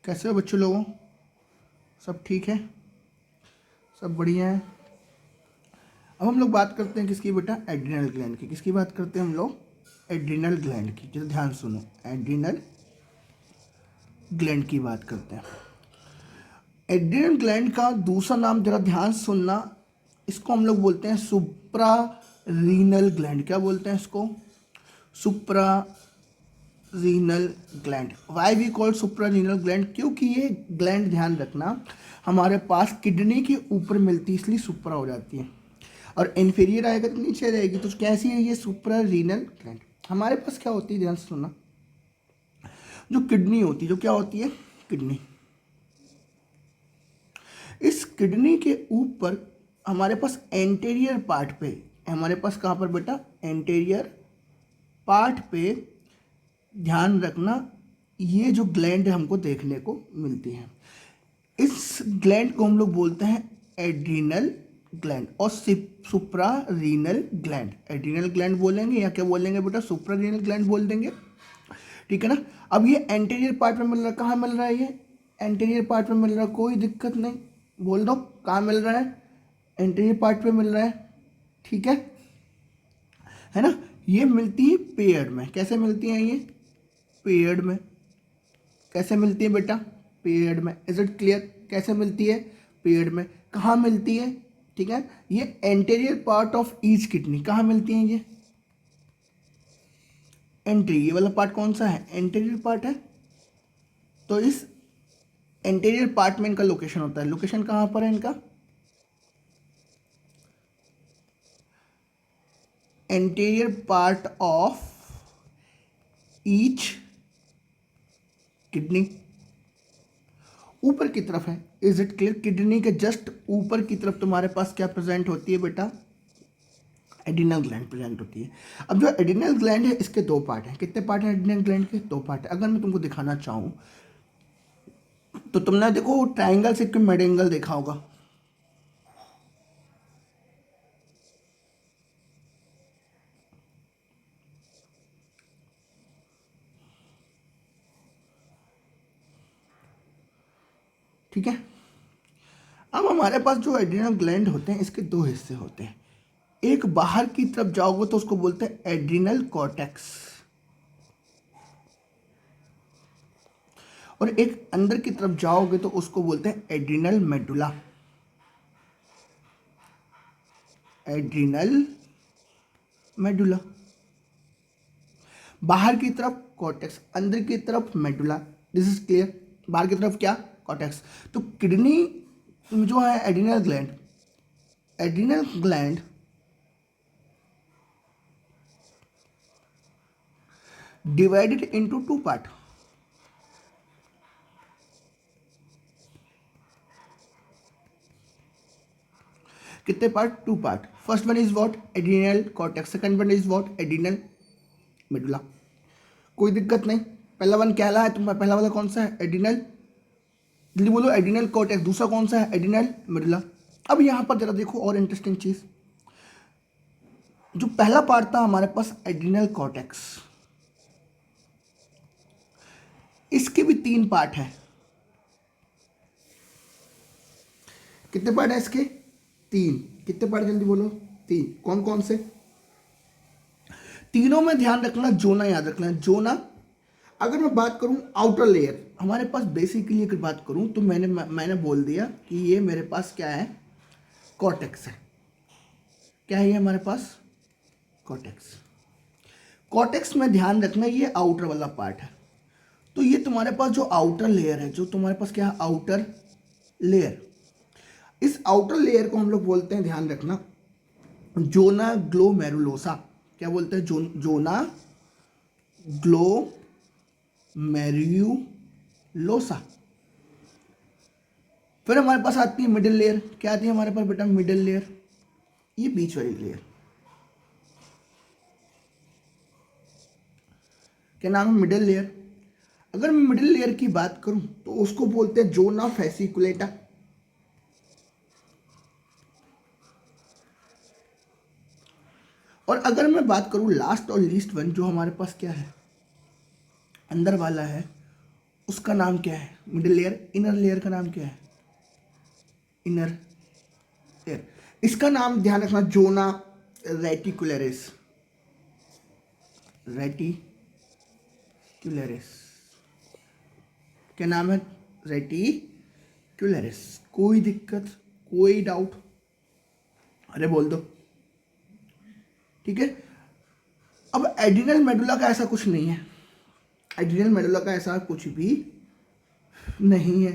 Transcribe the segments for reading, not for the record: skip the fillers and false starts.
कैसे हो बच्चों लोगों? सब ठीक है? सब बढ़िया है। अब हम लोग बात करते हैं किसकी बेटा? एड्रिनल ग्लैंड की। किसकी बात करते हैं हम लोग? एड्रिनल ग्लैंड की। जरा ध्यान सुनो, एड्रिनल ग्लैंड की बात करते हैं। एड्रिनल ग्लैंड का दूसरा नाम जरा ध्यान सुनना, इसको हम लोग बोलते हैं सुप्रा रीनल ग्लैंड। क्या बोलते हैं इसको? Supra renal gland. Why we called supra renal gland? क्योंकि ये ग्लैंड, ध्यान रखना, हमारे पास किडनी के ऊपर मिलती है, इसलिए सुप्रा हो जाती है। और इन्फीरियर आएगा तो नीचे रहेगी, तो कैसी है ये? सुप्रा रीनल ग्लैंड। हमारे पास क्या होती है, ध्यान से सुनना, जो किडनी होती है, जो क्या होती है? किडनी। इस किडनी के ऊपर हमारे पास एंटीरियर पार्ट पे, हमारे पास कहाँ पर बेटा? एंटीरियर पार्ट पे ध्यान रखना, ये जो ग्लैंड हमको देखने को मिलती है, इस ग्लैंड को हम लोग बोलते हैं एड्रिनल ग्लैंड और सुप्रा रीनल ग्लैंड। एड्रिनल ग्लैंड बोलेंगे या क्या बोलेंगे बेटा? सुप्रा रीनल ग्लैंड बोल देंगे, ठीक है ना। अब ये एंटीरियर पार्ट में मिल रहा है, कहाँ मिल रहा है ये? एंटीरियर पार्ट में मिल रहा है, कोई दिक्कत नहीं, बोल दो कहाँ मिल रहा है? एंटीरियर पार्ट में मिल रहा है, ठीक है ना। ये मिलती है पेयर में। कैसे मिलती हैं ये? पेयर्ड में। कैसे मिलती है बेटा? पेयर्ड में। Is it clear? कैसे मिलती है? पेयर्ड में। कहाँ मिलती है? ठीक है, ये anterior part of each kidney. कहाँ मिलती है ये? एंट्री, ये वाला पार्ट कौन सा है? एंटीरियर पार्ट है। तो इस एंटीरियर पार्ट में इनका लोकेशन होता है। लोकेशन कहाँ पर है इनका? Anterior part of each kidney, ऊपर की तरफ है। Is it clear? किडनी के जस्ट ऊपर की तरफ तुम्हारे पास क्या प्रेजेंट होती है बेटा? एडिनल ग्लैंड प्रेजेंट होती है। अब जो एडिनल ग्लैंड है, इसके दो पार्ट हैं। कितने पार्ट हैं एडिनल ग्लैंड के? दो पार्ट है। अगर मैं तुमको दिखाना चाहूँ तो तुमने देखो ट्राइंगल से क्यों मिड एंगल देखा होगा? ठीक है। अब हमारे पास जो एड्रिनल ग्लैंड होते हैं, इसके दो हिस्से होते हैं। एक बाहर की तरफ जाओगे तो उसको बोलते हैं एड्रिनल कॉर्टेक्स, और एक अंदर की तरफ जाओगे तो उसको बोलते हैं एड्रिनल मेडुला। Adrenal medulla. बाहर की तरफ कॉर्टेक्स, अंदर की तरफ मेडुला। This is clear? बाहर की तरफ क्या? कॉर्टेक्स। तो किडनी जो है adrenal gland, adrenal gland divided into two part. कितने part? Two part. First one is what? Adrenal cortex. Second one is what? Adrenal medulla. कोई दिक्कत नहीं। पहला वन क्या है तुम्हारा? पहला वाला कौन सा है? एड्रिनल, जल्दी बोलो, एड्रिनल कॉर्टेक्स। दूसरा कौन सा है? Adrenal medulla. अब यहां पर जरा देखो और इंटरेस्टिंग चीज, जो पहला पार्ट था हमारे पास एड्रिनल कॉर्टेक्स, इसके भी तीन पार्ट हैं। कितने पार्ट है इसके? तीन। कितने पार्ट? जल्दी बोलो। तीन। कौन कौन से? तीनों में ध्यान रखना, जोना याद रखना। जोना, अगर मैं बात करूं आउटर लेयर, हमारे पास बेसिकली अगर बात करूं तो मैंने बोल दिया कि ये मेरे पास क्या है? कॉर्टेक्स है। क्या है ये हमारे पास? कॉर्टेक्स। कॉर्टेक्स में ध्यान रखना, ये आउटर वाला पार्ट है। तो ये तुम्हारे पास जो आउटर लेयर है, जो तुम्हारे पास क्या है? Outer layer. इस आउटर लेयर को हम लोग बोलते हैं, ध्यान रखना, जोना ग्लोमेरुलोसा। क्या बोलते हैं? Zona glomerulosa. फिर हमारे पास आती है मिडिल लेयर। क्या आती है हमारे पास बेटा? Middle layer. ये बीच वाली लेयर, क्या नाम है? Middle layer. अगर मैं मिडिल लेयर की बात करूं तो उसको बोलते हैं जोना फेसिकुलेटा। और अगर मैं बात करूं लास्ट और लीस्ट वन, जो हमारे पास क्या है? अंदर वाला है, उसका नाम क्या है? Middle layer. इनर लेयर का नाम क्या है? Inner layer. इसका नाम ध्यान रखना, जोना रेटिकुलरिस। रेटिकुलरिस क्या नाम है? रेटिकुलरिस। कोई दिक्कत, कोई डाउट? अरे बोल दो। ठीक है। अब एड्रिनल मेडुला का ऐसा कुछ नहीं है, एड्रिनल मेडुला का ऐसा कुछ भी नहीं है।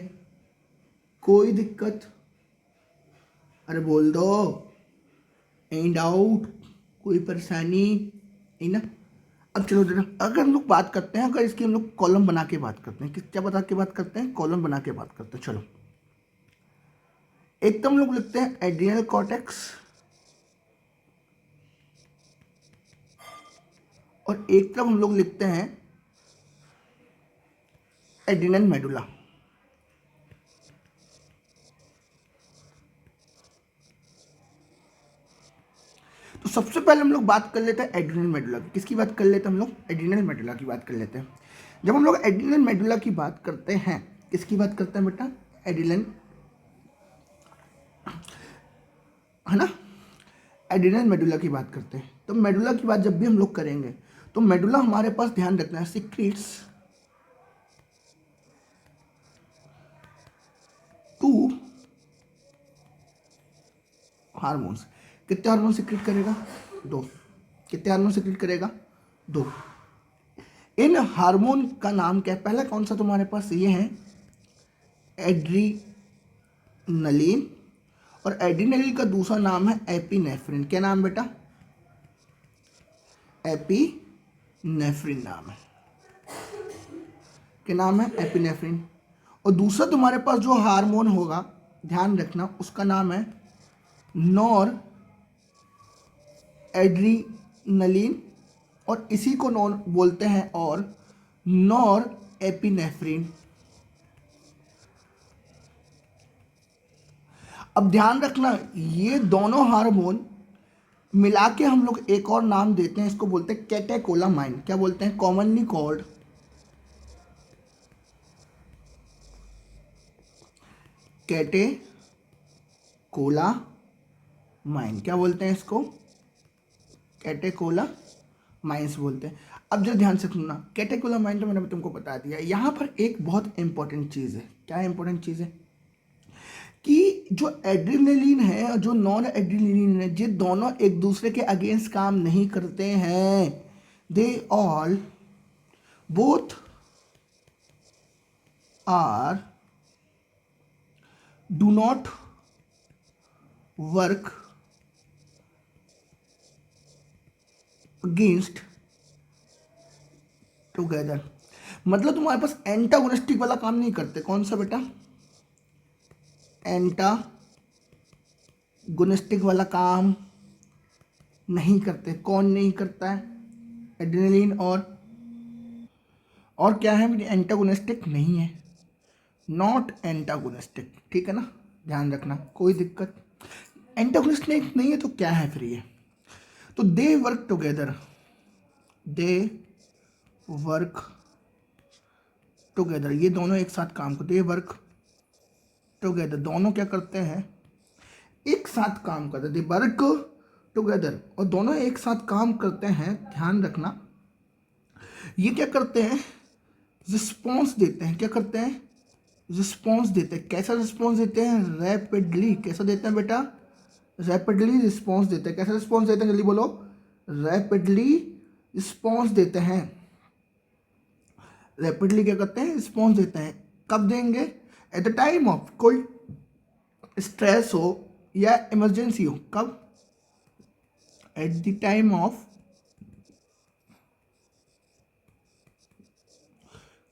कोई दिक्कत? अरे बोल दो। Any doubt? कोई परेशानी? नहीं ना? अब चलो जरा, अगर हम लोग बात करते हैं, अगर इसकी हम लोग कॉलम बना के बात करते हैं, क्या बता के बात करते हैं? कॉलम बना के बात करते हैं। चलो, एक तो हम लोग लिखते हैं एड्रिनल कॉर्टेक्स, और एक तरफ हम लोग लिखते हैं एड्रिनल मेडुला। तो सबसे पहले हम लोग बात कर लेते हैं एड्रिनल मेडुला की। किसकी बात कर लेते हैं हम लोग? एड्रिनल मेडुला की बात कर लेते हैं। जब हम लोग एड्रिनल मेडुला की बात करते हैं, किसकी बात करते हैं बेटा? एड्रिनल, है ना? एड्रिनल मेडुला की बात करते हैं। तो मेडुला की बात जब भी हम लोग करेंगे, तो मेडुला हमारे पास ध्यान रखना है सीक्रेट्स 2 हार्मोन्स। कितने हार्मोन सीक्रेट करेगा? 2। कितने हार्मोन सीक्रेट करेगा? 2। इन हार्मोन का नाम क्या है? पहला कौन सा तुम्हारे पास? ये है एड्रीनलिन, और एड्रीनलिन का दूसरा नाम है एपिनेफ्रिन। क्या नाम बेटा? एपिनेफ्रिन नाम है। क्या नाम है? एपिनेफ्रिन। और दूसरा तुम्हारे पास जो हार्मोन होगा, ध्यान रखना, उसका नाम है नॉर एड्रीनलिन, और इसी को नॉन बोलते हैं और नॉर एपिनेफ्रिन। अब ध्यान रखना, ये दोनों हार्मोन मिला के हम लोग एक और नाम देते हैं, इसको बोलते हैं कैटेकोलामाइन। क्या बोलते हैं? Commonly called catecholamine. क्या बोलते हैं इसको? कैटेकोलामाइंस बोलते हैं। अब जरा ध्यान से सुनना, कैटेकोलामाइन तो मैंने तुमको बता दिया। यहाँ पर एक बहुत इंपॉर्टेंट चीज़ है। क्या इंपॉर्टेंट चीज़ है? कि जो एड्रेनलिन है और जो नॉन एड्रेनलिन है, ये दोनों एक दूसरे के अगेंस्ट काम नहीं करते हैं। They all both are do not work against together. मतलब तुम्हारे पास एंटागोनिस्टिक वाला काम नहीं करते। कौन सा बेटा? एंटागोनिस्टिक वाला काम नहीं करते। कौन नहीं करता है? एड्रेनलिन और क्या है? एंटागोनिस्टिक नहीं है, नॉट एंटागोनिस्टिक। ठीक है ना? ध्यान रखना, कोई दिक्कत? एंटागोनिस्टिक नहीं है तो क्या है फिर ये? तो they work together, they work together, ये दोनों एक साथ काम करते। दे वर्क टुगेदर, दोनों क्या करते हैं? एक साथ काम करते। दे वर्क टुगेदर, और दोनों एक साथ काम करते हैं। ध्यान रखना, ये क्या करते हैं? रिस्पॉन्स देते हैं। क्या करते हैं? रिस्पॉन्स देते हैं। कैसा रिस्पॉन्स देते हैं? रैपिडली। कैसा देते हैं बेटा? रैपिडली रिस्पॉन्स देते हैं। कैसा रिस्पॉन्स देते हैं? जल्दी बोलो। रैपिडली रिस्पॉन्स देते हैं। रैपिडली क्या करते हैं? रिस्पॉन्स देते हैं। कब देंगे? एट द टाइम ऑफ कोई स्ट्रेस हो या इमरजेंसी हो। कब? एट द टाइम ऑफ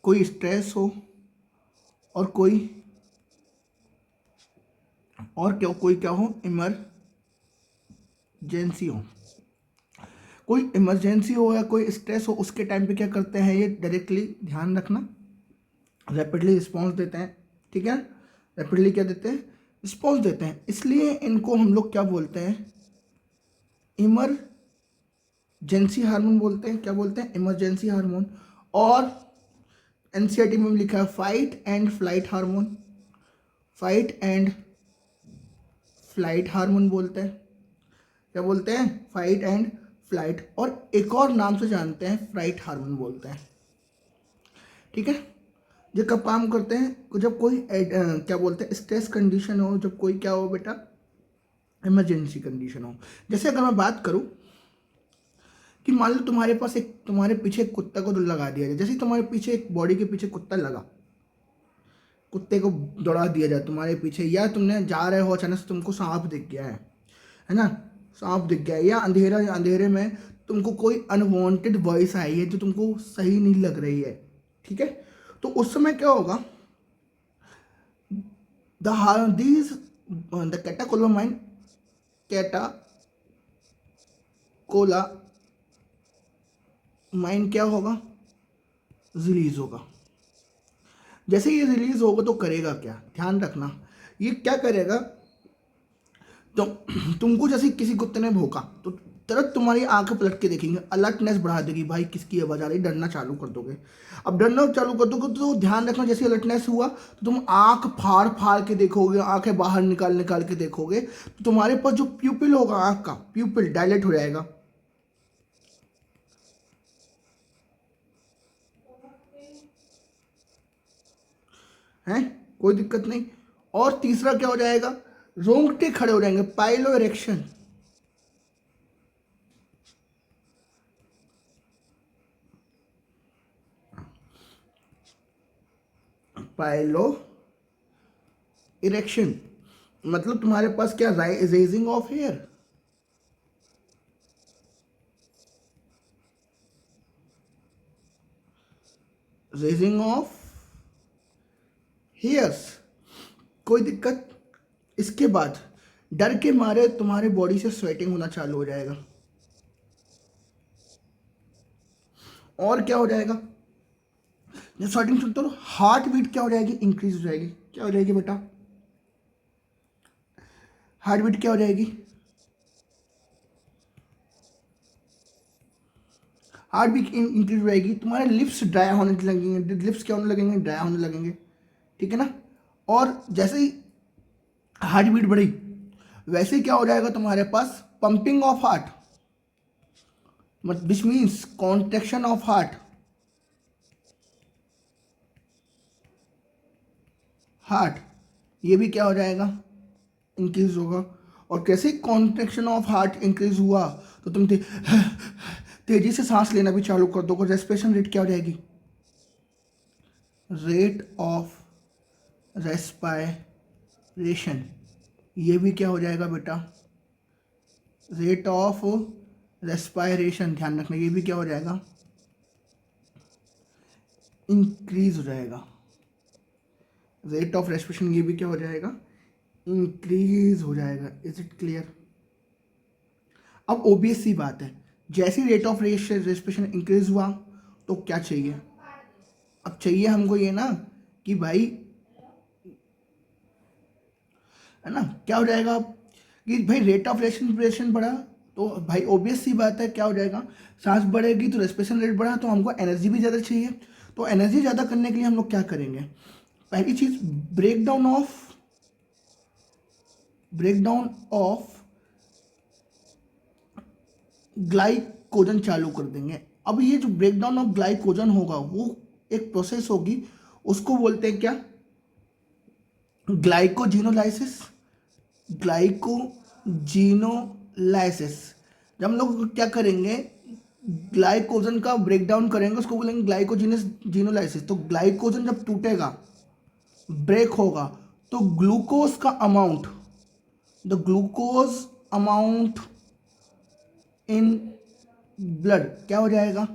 कोई स्ट्रेस हो और कोई कोई क्या हो? इमरजेंसी हो। कोई इमरजेंसी हो या कोई स्ट्रेस हो, उसके टाइम पे क्या करते हैं ये? डायरेक्टली, ध्यान रखना, रैपिडली रिस्पॉन्स देते हैं। ठीक है? रैपिडली क्या देते हैं? रिस्पॉन्स देते हैं। इसलिए इनको हम लोग क्या बोलते हैं? इमरजेंसी हार्मोन बोलते हैं। क्या बोलते हैं? Emergency hormone. और एनसीईआरटी में लिखा है fight and flight hormone, fight and flight hormone बोलते हैं। क्या बोलते हैं? फाइट एंड फ्लाइट, और एक और नाम से जानते हैं फ्लाइट हार्मोन बोलते हैं। ठीक है, ये कब काम करते हैं? जब कोई क्या बोलते हैं स्ट्रेस कंडीशन हो, जब कोई क्या हो बेटा, इमरजेंसी कंडीशन हो। जैसे अगर मैं बात करूं कि मान लो तुम्हारे पास एक, तुम्हारे पीछे एक कुत्ता को लगा दिया जाए, जैसे ही तुम्हारे पीछे एक बॉडी के पीछे कुत्ता लगा, कुत्ते को दौड़ा दिया जाए तुम्हारे पीछे, या तुमने जा रहे हो अचानक से तुमको सांप दिख गया है ना, सांप दिख गया है, या अंधेरे में तुमको कोई अनवांटेड वॉइस आई है जो तुमको सही नहीं लग रही है। ठीक है, तो उस समय क्या होगा, द कैटाकोलामाइन, कैटाकोलामाइन क्या होगा, रिलीज होगा। जैसे ये रिलीज होगा तो करेगा क्या, ध्यान रखना, ये क्या करेगा, तो तुमको जैसे किसी कुत्ते ने भौंका तो तुरंत तुम्हारी आंखें पलट के देखेंगे, अलर्टनेस बढ़ा देगी, भाई किसकी आवाज़ आ रही, डरना चालू कर दोगे। अब डरना चालू कर दोगे तो ध्यान रखना, जैसे अलर्टनेस हुआ तो तुम आंख फाड़ फाड़ के देखोगे, आंखें बाहर निकाल निकाल के देखोगे, तो तुम्हारे पास जो प्यूपिल होगा, आंख का प्यूपिल डायलेट हो जाएगा। है, कोई दिक्कत नहीं। और तीसरा क्या हो जाएगा, रोंगटे खड़े हो जाएंगे, पाइलो इरेक्शन, पाइलो इरेक्शन मतलब तुम्हारे पास क्या, raising of hair, raising of hairs, कोई दिक्कत। इसके बाद डर के मारे तुम्हारे बॉडी से स्वेटिंग होना चालू हो जाएगा। और क्या हो जाएगा, जब स्वेटिंग सुनते हो हार्ट बीट क्या हो जाएगी, इंक्रीज हो जाएगी। क्या हो जाएगी बेटा, हार्ट बीट क्या हो जाएगी, हार्ट बीट इंक्रीज हो जाएगी। तुम्हारे लिप्स ड्राई होने लगेंगे, लिप्स क्या होने लगेंगे, ड्राई होने लगेंगे। ठीक है ना, और जैसे ही हार्ट बीट बढ़ी वैसे ही क्या हो जाएगा, तुम्हारे पास pumping of heart, which means contraction of heart, heart ये भी क्या हो जाएगा, इंक्रीज होगा। और कैसे कॉन्ट्रेक्शन ऑफ हार्ट इंक्रीज हुआ तो तुम तेजी से सांस लेना भी चालू कर दोगे, रेस्पिरेशन रेट क्या हो जाएगी, रेट ऑफ रेस्पायरेशन ये भी क्या हो जाएगा बेटा, रेट ऑफ रेस्पायरेशन, ध्यान रखना ये भी क्या हो जाएगा, इंक्रीज हो जाएगा। रेट ऑफ रेस्पिरेशन ये भी क्या हो जाएगा, इंक्रीज हो जाएगा। Is it clear? अब ओबियस सी बात है, जैसे रेट ऑफ रेस्पिरेशन इंक्रीज हुआ तो क्या चाहिए, अब चाहिए हमको ये ना कि भाई, है ना, क्या हो जाएगा कि भाई रेट ऑफ रेस्पिरेशन बढ़ा तो भाई ओबियस सी बात है क्या हो जाएगा, सांस बढ़ेगी तो रेस्पिरेशन रेट बढ़ा तो हमको एनर्जी भी ज़्यादा चाहिए। तो एनर्जी ज़्यादा करने के लिए हम लोग क्या करेंगे, पहली चीज़ ब्रेकडाउन ऑफ ग्लाइकोजन चालू कर देंगे। अब ये जो ब्रेकडाउन ऑफ ग्लाइकोजन होगा वो एक प्रोसेस होगी, उसको बोलते हैं क्या, ग्लाइकोजिनोलाइसिस, ग्लाइकोजिनोलाइसिस। जब हम लोग क्या करेंगे, ग्लाइकोजन का ब्रेकडाउन करेंगे, उसको बोलेंगे ग्लाइकोजिनस जीनोलाइसिस। तो ग्लाइकोजन जब टूटेगा, ब्रेक होगा, तो ग्लूकोज का amount, the glucose amount in blood क्या हो जाएगा,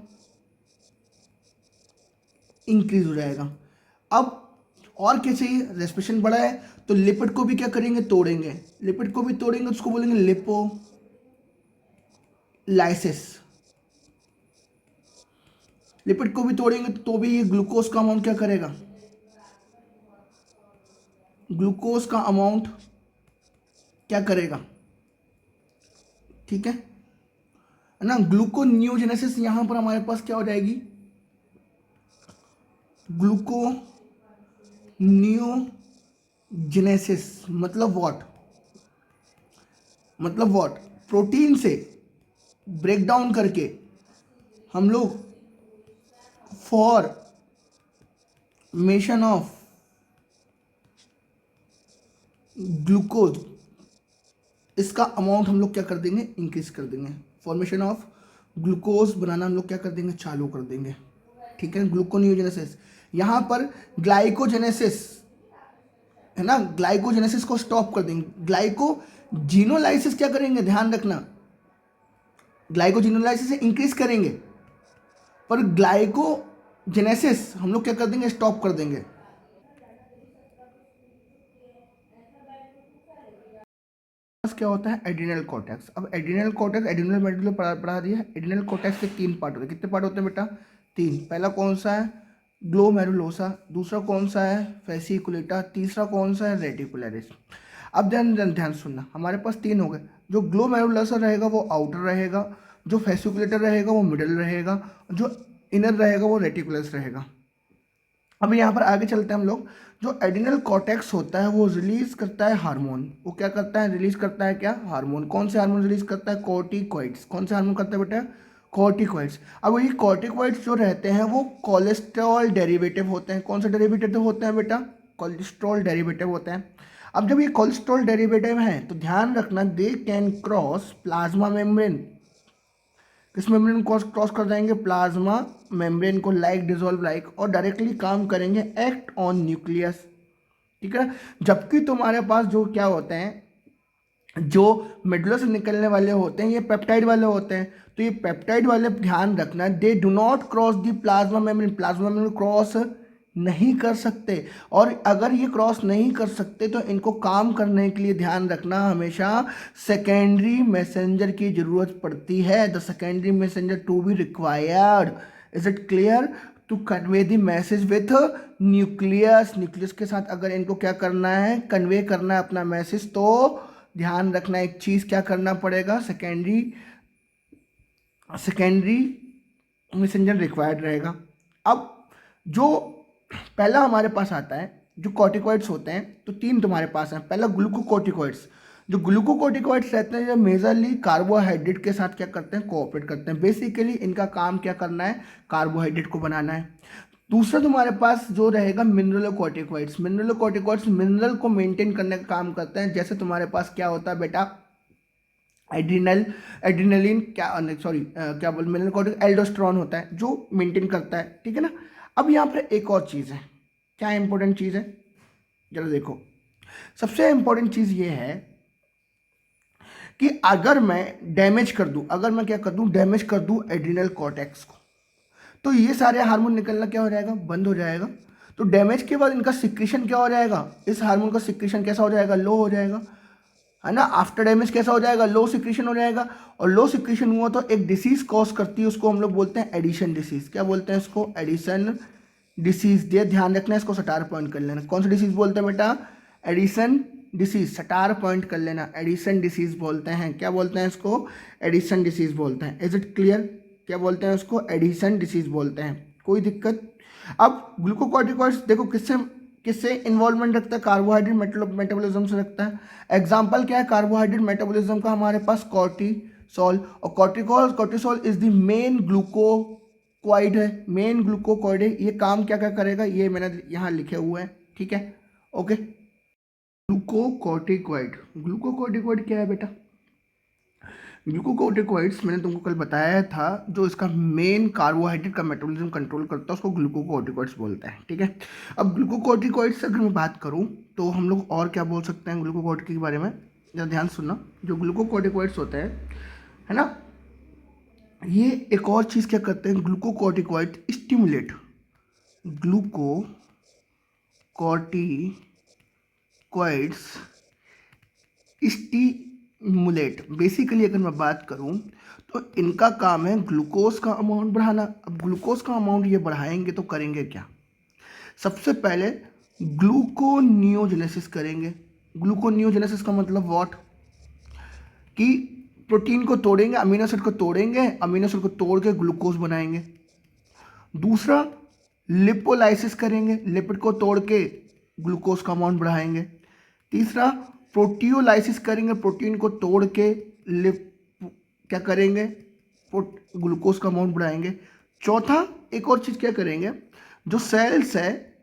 इंक्रीज हो जाएगा। अब और क्या चाहिए, रेस्पिरेशन बढ़ा है तो लिपिड को भी क्या करेंगे, तोड़ेंगे, लिपिड को भी तोड़ेंगे, उसको बोलेंगे लिपोलाइसिस। लिपिड को भी तोड़ेंगे तो भी ये ग्लूकोज का अमाउंट क्या करेगा, ग्लूकोज का अमाउंट क्या करेगा, ठीक है ना। ग्लूकोन्यूजेनेसिस, यहां पर हमारे पास क्या हो जाएगी, ग्लूकोनियोजेनेसिस मतलब व्हाट, प्रोटीन से ब्रेक डाउन करके हम लोग फॉर्मेशन ऑफ ग्लूकोज, इसका अमाउंट हम लोग क्या कर देंगे, इंक्रीज कर देंगे। फॉर्मेशन ऑफ ग्लूकोज बनाना हम लोग क्या कर देंगे, चालू कर देंगे। ठीक है, ग्लूकोनियोजेनेसिस। यहाँ पर ग्लाइकोजेनेसिस है ना, ग्लाइकोजेनेसिस को स्टॉप कर देंगे। ग्लाइकोजिनोलाइसिस क्या करेंगे, ध्यान रखना, ग्लाइकोजिनोलाइसिस से इंक्रीज करेंगे, पर ग्लाइकोजेनेसिस हम लोग क्या कर देंगे, स्टॉप कर देंगे। क्या होता है, एड्रिनल कॉर्टेक्स। अब एड्रिनल कॉर्टेक्स, एड्रिनल मेडुला पढ़ा दिया है। एड्रिनल कॉर्टेक्स के 3 पार्ट होते हैं। कितने पार्ट होते हैं बेटा, 3। पहला कौन सा है, ग्लोमेरुलोसा। दूसरा कौन सा है, फेसिकुलेटा। तीसरा कौन सा है, रेटिकुलरिस। अब ध्यान सुनना, हमारे पास 3 हो गए। जो ग्लोमेरुलोसा रहेगा वो आउटर रहेगा, जो फेसिकुलेटर रहेगा वो मिडल रहेगा, जो इनर रहेगा वो रेटिकुलस रहेगा। अब यहाँ पर आगे चलते हैं हम लोग। जो एड्रिनल कॉर्टेक्स होता है वो रिलीज करता है हार्मोन। वो क्या करता है, रिलीज करता है क्या, हार्मोन। कौन से हार्मोन रिलीज करता है, कॉर्टिकॉइड्स। कौन से हार्मोन करता है बेटा, कॉर्टिकॉइड्स। अब ये कॉर्टिकॉइड्स जो रहते हैं वो कोलेस्ट्रॉल डेरिवेटिव होते हैं। कौन से डेरिवेटिव होते हैं बेटा, कोलेस्ट्रॉल डेरिवेटिव होते हैं। अब जब ये कोलेस्ट्रॉल डेरिवेटिव हैं तो ध्यान रखना, they can cross plasma membrane. किस मेम्ब्रेन को क्रॉस कर जाएंगे, प्लाज्मा मेम्ब्रेन को, लाइक डिजोल्व लाइक, और डायरेक्टली काम करेंगे, एक्ट ऑन न्यूक्लियस। ठीक है, जबकि तुम्हारे पास जो क्या होते हैं, जो मेडुला से निकलने वाले होते हैं ये पेप्टाइड वाले होते हैं। तो ये पेप्टाइड वाले ध्यान रखना, they do not cross the plasma membrane. Plasma membrane cross नहीं कर सकते, और अगर ये क्रॉस नहीं कर सकते तो इनको काम करने के लिए ध्यान रखना हमेशा सेकेंडरी मैसेंजर की जरूरत पड़ती है। The secondary messenger to be required, is it clear, to convey the message with nucleus. Nucleus के साथ अगर इनको क्या करना है, कन्वे करना है अपना मैसेज, तो ध्यान रखना एक चीज क्या करना पड़ेगा, सेकेंडरी मैसेंजर रिक्वायर्ड रहेगा। अब जो पहला हमारे पास आता है, जो कॉर्टिकॉइड्स होते हैं, तो 3 तुम्हारे पास हैं। पहला ग्लूकोकॉर्टिकॉइड्स। जो ग्लूकोकॉर्टिकॉइड्स रहते हैं, जो मेजरली कार्बोहाइड्रेट के साथ क्या करते हैं, कोऑपरेट करते हैं। बेसिकली इनका काम क्या करना है, कार्बोहाइड्रेट को बनाना है। दूसरा तुम्हारे पास जो रहेगा मिनरलोकॉर्टिकॉइड्स। मिनरलोकॉर्टिकॉइड्स मिनरल को मेंटेन करने का काम करते हैं। जैसे तुम्हारे पास क्या होता है बेटा, एड्रिनलिन, क्या बोल, मिनरलोकॉर्टिक एल्डोस्टेरोन होता है जो मेंटेन करता है। ठीक है ना। अब यहाँ पर एक और चीज़ है, क्या इंपॉर्टेंट चीज़ है, जरा देखो। सबसे इंपॉर्टेंट चीज़ ये है कि अगर मैं डैमेज कर दूं, अगर मैं क्या कर दूं, डैमेज कर दूं एड्रिनल कॉर्टेक्स को, तो ये सारे हार्मोन निकलना क्या हो जाएगा, बंद हो जाएगा। तो डैमेज के बाद इनका सिक्रीशन क्या हो जाएगा, इस हार्मोन का सिक्रीशन कैसा हो जाएगा, लो हो जाएगा, है ना। आफ्टर डैमेज कैसा हो जाएगा, लो सिक्रीशन हो जाएगा। और लो सिक्रीशन हुआ तो एक डिसीज कॉज करती है, उसको हम लोग बोलते हैं एडिशन डिसीज। क्या बोलते हैं इसको, एडिशन डिसीज। दे ध्यान रखना, इसको सटार पॉइंट कर लेना। कौन सा डिसीज बोलते हैं बेटा, एडिशन डिसीज। सटार पॉइंट कर लेना, एडिशन डिसीज बोलते हैं। क्या बोलते हैं इसको, एडिशन डिसीज बोलते हैं। इज इट क्लियर, क्या बोलते हैं उसको, एडिशन डिसीज बोलते हैं। कोई दिक्कत। अब ग्लूकोकॉर्टिकॉइड्स देखो किससे किससे इन्वॉल्वमेंट रखता है, कार्बोहाइड्रेट मेटाबॉलिज्म से रखता है। एग्जाम्पल क्या है कार्बोहाइड्रेट मेटाबॉलिज्म का, हमारे पास कॉर्टिसोल। और कॉर्टिसोल इज द मेन ग्लूकोकॉइड है, मेन ग्लूकोकॉइड है। ये काम क्या क्या करेगा, ये मैंने यहाँ लिखे हुए हैं। ठीक है, ओके। ग्लूकोकॉर्टिकॉइड क्या है बेटा, ग्लूकोकॉर्टिकॉइड्स मैंने तुमको कल बताया था, जो इसका मेन कार्बोहाइड्रेट का मेटाबॉलिज्म कंट्रोल करता है उसको ग्लूकोकॉर्टिकॉइड्स बोलते हैं। ठीक है। अब ग्लूकोकॉर्टिकॉइड्स अगर मैं बात करूं तो हम लोग और क्या बोल सकते हैं ग्लूकोकॉर्टिक के बारे में, जरा ध्यान सुनना। जो ग्लूकोकॉर्टिकॉइड्स होते हैं, है ना, ये एक और चीज़ क्या करते हैं, glucocorticoid stimulate, glucocorticoids stimulate. Basically अगर मैं बात करूं तो इनका काम है ग्लूकोज का अमाउंट बढ़ाना। अब ग्लूकोज का अमाउंट ये बढ़ाएंगे तो करेंगे क्या, सबसे पहले ग्लूकोनियोजेनेसिस करेंगे। ग्लूकोनियोजेनेसिस का मतलब व्हाट, कि प्रोटीन को तोड़ेंगे, अमीनो एसिड को तोड़ेंगे, अमीनो एसिड को तोड़ के ग्लूकोज बनाएंगे। दूसरा लिपोलाइसिस करेंगे, लिपिड को तोड़ के ग्लूकोज का अमाउंट बढ़ाएंगे। तीसरा प्रोटियोलाइसिस करेंगे, प्रोटीन को तोड़ के लिप क्या करेंगे, ग्लूकोज का अमाउंट बढ़ाएंगे। चौथा एक और चीज़ क्या करेंगे, जो सेल्स है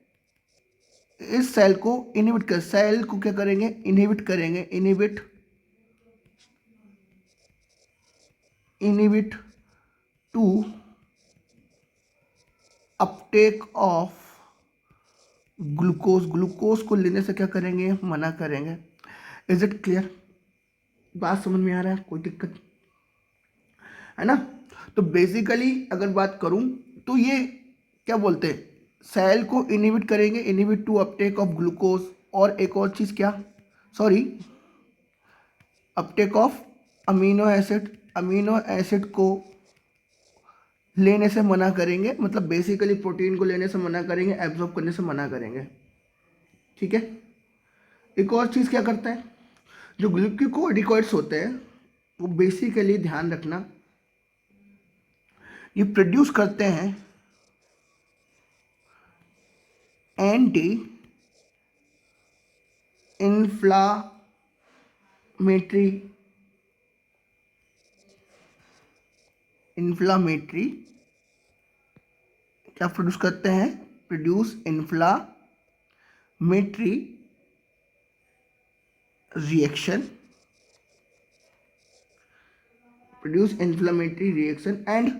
इस सेल को इनहिबिट कर, सेल को क्या करेंगे, इनहिबिट करेंगे, inhibit to uptake of glucose, glucose को लेने से क्या करेंगे, मना करेंगे। Is it clear? बात समझ में आ रहा है? कोई दिक्कत है ना? तो बेसिकली अगर बात करूं तो ये क्या बोलते हैं, सेल को इनहिबिट करेंगे, inhibit to uptake of glucose, और एक और चीज़ क्या, sorry, uptake of amino acid, amino acid को लेने से मना करेंगे, मतलब बेसिकली प्रोटीन को लेने से मना करेंगे, एब्जॉर्ब करने से मना करेंगे। ठीक है। एक और चीज़ क्या करते हैं, जो ग्लूकोकॉर्टिकॉइड्स होते हैं वो बेसिकली ध्यान रखना, ये प्रोड्यूस करते हैं एंटी इन्फ्लामेटरी क्या प्रोड्यूस करते हैं, प्रोड्यूस इन्फ्लामेटरी रिएक्शन एंड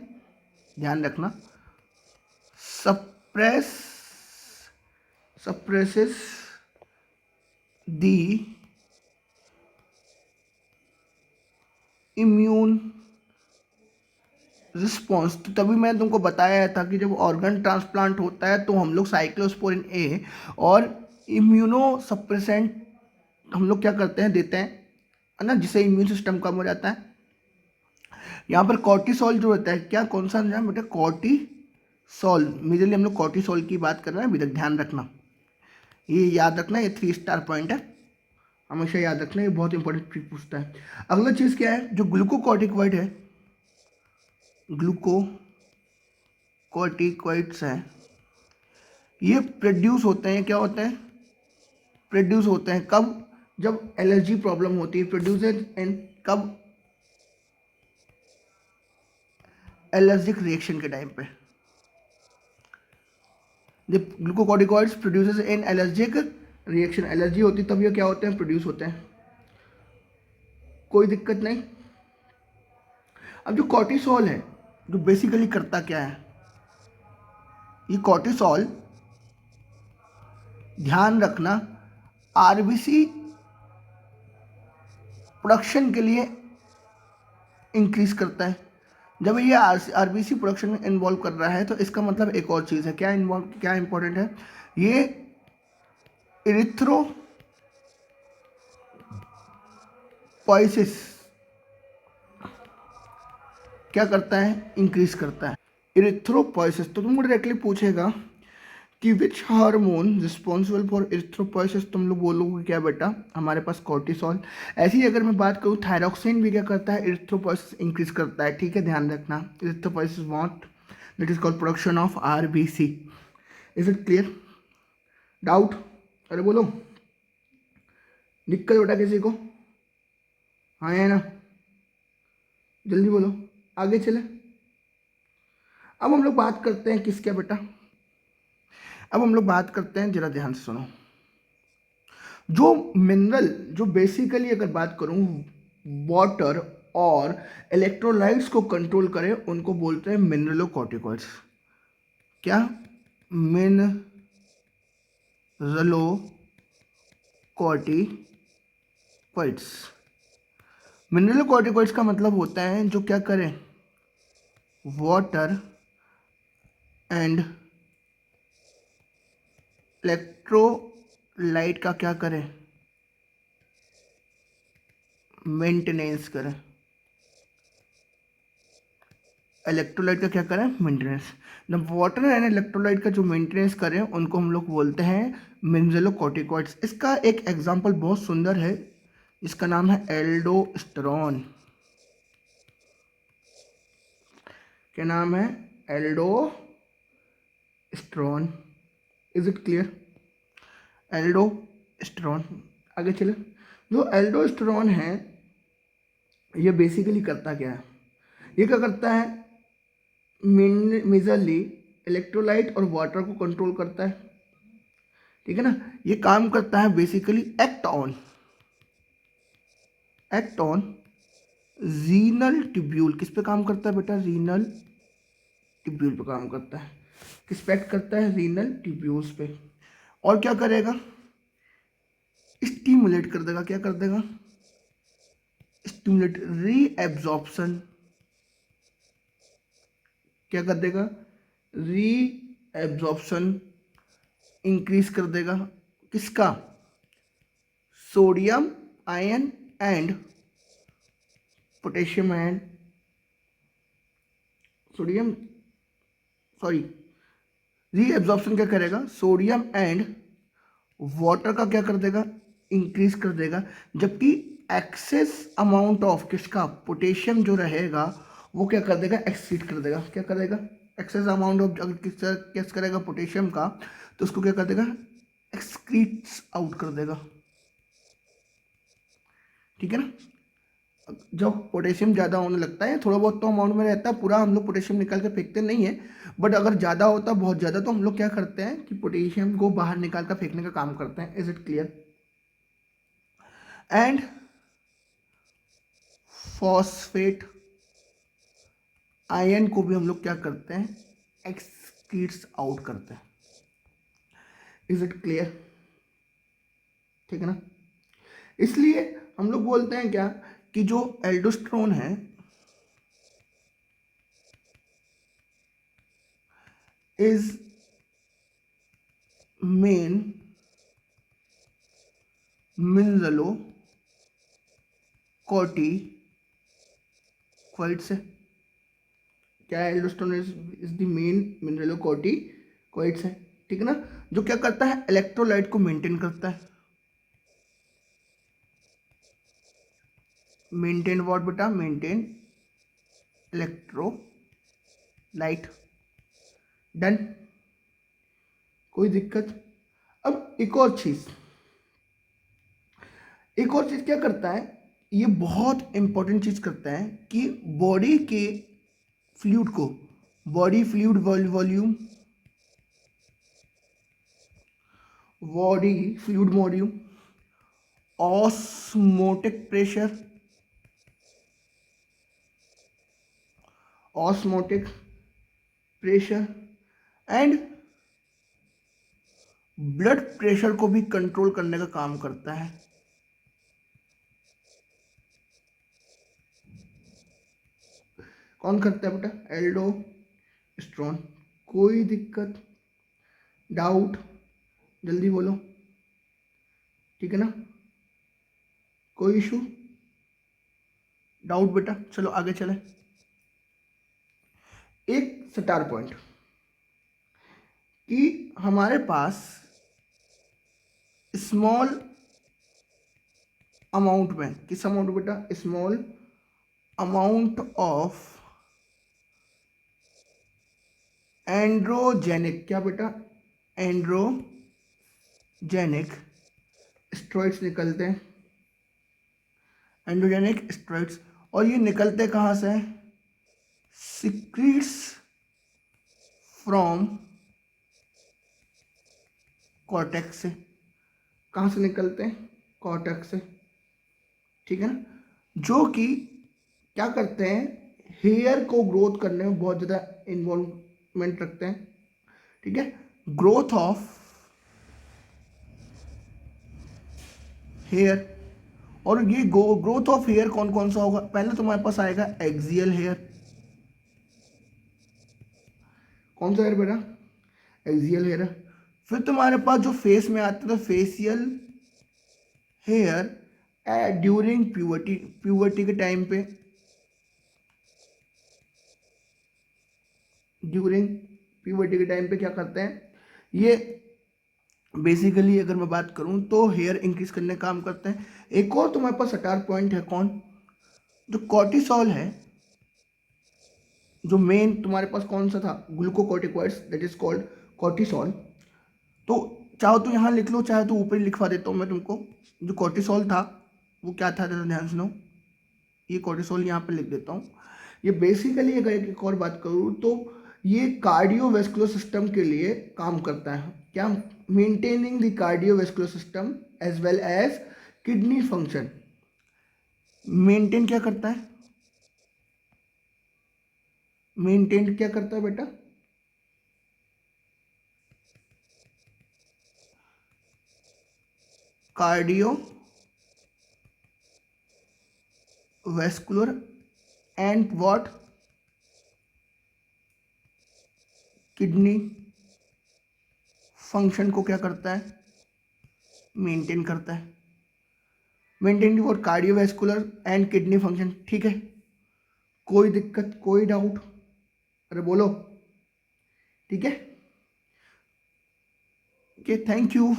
ध्यान रखना suppresses the इम्यून रिस्पॉन्स। तो तभी मैंने तुमको बताया था कि जब ऑर्गन ट्रांसप्लांट होता है तो हम लोग साइक्लोस्पोरिन ए और इम्यूनो सप्रेसेंट हम लोग क्या करते हैं, देते हैं, है ना, जिससे इम्यून सिस्टम कम हो जाता है। यहाँ पर कॉर्टिसोल जो होता है, क्या कौन सा नाम बेटा, कॉर्टिसोल, मेजरली हम लोग कॉर्टिसोल की बात कर रहे हैं अभी तक, ध्यान रखना, ये याद रखना, ये 3 स्टार पॉइंट है, हमेशा याद रखना, ये बहुत इंपॉर्टेंट चीज पूछता है। अगला चीज़ क्या है, जो ग्लूकोकॉर्टिकॉइड है, ग्लूकोकॉर्टिकॉइड्स हैं, ये प्रोड्यूस होते हैं, क्या होते हैं, प्रोड्यूस होते हैं कब, जब एलर्जी प्रॉब्लम होती है, प्रोड्यूसेड इन कब, एलर्जिक रिएक्शन के टाइम पे। जब ग्लूकोकॉर्टिकॉइड्स प्रोड्यूसेस इन एलर्जिक रिएक्शन, एलर्जी होती है तब ये क्या होते हैं, प्रोड्यूस होते हैं, कोई दिक्कत नहीं। अब जो कॉर्टिसोल है, जो बेसिकली करता क्या है, ये कॉर्टिसोल ध्यान रखना आरबीसी प्रोडक्शन के लिए इंक्रीज करता है। जब ये आरबीसी प्रोडक्शन में इन्वॉल्व कर रहा है तो इसका मतलब एक और चीज़ है, क्या इन्वॉल्व, क्या इंपॉर्टेंट है, ये इरिथ्रोपोइसिस क्या करता है, इंक्रीज करता है, इरिथ्रोपोइसिस। तो तुमको डायरेक्टली पूछेगा कि which hormone responsible for erythropoiesis, तुम लोग बोलोगे क्या बेटा, हमारे पास कॉर्टिसोल। ऐसी अगर मैं बात करूँ, थायरॉक्सिन भी क्या करता है, इरिथ्रोपोइसिस इंक्रीज करता है। ठीक है, ध्यान रखना, erythropoiesis what, that is called production of RBC. Is it clear? Doubt? अरे बोलो, दिक्कत बेटा किसी को? हाँ है ना, जल्दी बोलो, आगे चले। अब हम लोग बात करते हैं किसका बेटा, अब हम लोग बात करते हैं, जरा ध्यान से सुनो, जो मिनरल, जो बेसिकली अगर बात करूं वाटर और इलेक्ट्रोलाइट्स को कंट्रोल करें, उनको बोलते हैं मिनरलोकॉर्टिकॉइड्स। क्या, मिनरलोकॉर्टिकॉइड्स। मिनरलोकॉर्टिकॉइड्स का मतलब होता है जो क्या करें, वाटर एंड इलेक्ट्रोलाइट का क्या करें, मेंटेनेंस करें, इलेक्ट्रोलाइट का क्या करें, मेंटेनेंस। जब वाटर एंड इलेक्ट्रोलाइट का जो मेंटेनेंस करें उनको हम लोग बोलते हैं मिनरलोकॉर्टिकॉइड्स। इसका एक एग्जांपल बहुत सुंदर है, इसका नाम है एल्डोस्टेरॉन। क्या नाम है, aldosterone. Aldosterone. Is it clear? Aldosterone. आगे चले। जो एल्डोस्टेरोन है ये बेसिकली करता क्या है? ये क्या करता है? मेजरली इलेक्ट्रोलाइट और वाटर को कंट्रोल करता है, ठीक है ना। ये काम करता है basically act on renal tubule. किस पे काम करता है बेटा? रीनल ट्यूब्यूल पे काम करता है। किस पे एक्ट करता है? रीनल ट्यूब्यूल्स पे। और क्या करेगा? स्टिमुलेट कर देगा। क्या कर देगा? Stimulate reabsorption. क्या कर देगा? रीएब्जॉर्प्शन इंक्रीज कर देगा। किसका? Sodium ion and potassium ion, sodium sorry reabsorption क्या करेगा? सोडियम एंड वाटर का क्या कर देगा? इंक्रीज कर देगा। जबकि एक्सेस अमाउंट ऑफ किसका? पोटेशियम जो रहेगा वो क्या कर देगा? एक्सीड कर देगा। क्या कर देगा? एक्सेस अमाउंट ऑफ अगर किस करेगा पोटेशियम का, तो उसको क्या कर देगा? एक्सक्रीट्स आउट कर देगा, ठीक है ना। जब पोटेशियम ज़्यादा होने लगता है, थोड़ा बहुत तो अमाउंट में रहता है, पूरा हम लोग पोटेशियम निकाल के फेंकते नहीं है, बट अगर ज़्यादा होता है, बहुत ज़्यादा, तो हम लोग क्या करते हैं कि पोटेशियम को बाहर निकाल कर फेंकने का काम करते हैं। Is it clear? And phosphate ion को भी हम लोग क्या करते हैं? एक्सक्रीट्स आउट करते हैं। Is it clear? ठीक है ना। इसलिए हम लोग बोलते हैं क्या कि जो एल्डोस्टेरोन है इज मेन मिनरलोकॉर्टिकॉइड्स है। क्या है? Aldosterone is the main mineralocorticoids है, ठीक है ना। जो क्या करता है? इलेक्ट्रोलाइट को मेंटेन करता है। मेंटेन व्हाट बेटा? Maintain electrolyte. डन, कोई दिक्कत? अब एक और चीज क्या करता है, ये बहुत इंपॉर्टेंट चीज करता है कि बॉडी के फ्लूइड को, body fluid volume, body fluid volume, osmotic pressure, osmotic pressure and blood pressure को भी कंट्रोल करने का काम करता है। कौन करता है बेटा? एल्डोस्टेरोन। कोई दिक्कत, डाउट? जल्दी बोलो, ठीक है ना। कोई इशू, डाउट बेटा? चलो आगे चले। एक स्टार पॉइंट कि हमारे पास स्मॉल अमाउंट में, किस अमाउंट बेटा? स्मॉल अमाउंट ऑफ एंड्रोजेनिक, क्या बेटा? एंड्रोजेनिक स्टेरॉइड्स निकलते हैं, एंड्रोजेनिक स्टेरॉइड्स। और ये निकलते कहाँ से? सिक्रीट्स फ्रॉम कॉर्टेक्स से। कहाँ से निकलते हैं? कॉर्टेक्स से, ठीक है ना। जो कि क्या करते हैं? हेयर को ग्रोथ करने में बहुत ज़्यादा इन्वॉल्वमेंट रखते हैं, ठीक है। Growth of hair. और ये ग्रोथ ऑफ हेयर कौन कौन सा होगा? पहले तुम्हारे पास आएगा एक्सियल हेयर। कौन सा हेयर बेटा? Axial hair. फिर तुम्हारे पास जो फेस में आता है तो facial hair during puberty, puberty के टाइम पे, ड्यूरिंग प्यूबर्टी के टाइम पे क्या करते हैं ये? बेसिकली अगर मैं बात करूं तो हेयर इंक्रीज करने का काम करते हैं। एक और तुम्हारे पास स्टार पॉइंट है, कौन? जो कॉर्टिसोल है, जो मेन तुम्हारे पास कौन सा था? Glucocorticoids, that is called cortisol, तो चाहो तो यहाँ लिख लो, चाहे तो ऊपर ही लिखवा देता हूँ मैं तुमको। जो कॉर्टिसोल था वो क्या था, जरा ध्यान सुनो, ये कॉर्टिसोल यहाँ पे लिख देता हूँ। ये बेसिकली अगर एक और बात करूँ तो ये कार्डियोवैस्कुलर सिस्टम के लिए काम करता है। क्या? Maintaining the cardiovascular system as well as kidney function. Maintain क्या करता है? मेंटेन क्या करता है बेटा? Cardiovascular and what? Kidney function को क्या करता है? मेंटेन करता है। Maintain for cardiovascular and kidney function, ठीक है। कोई दिक्कत, कोई डाउट? अरे बोलो, ठीक है। Okay, thank you.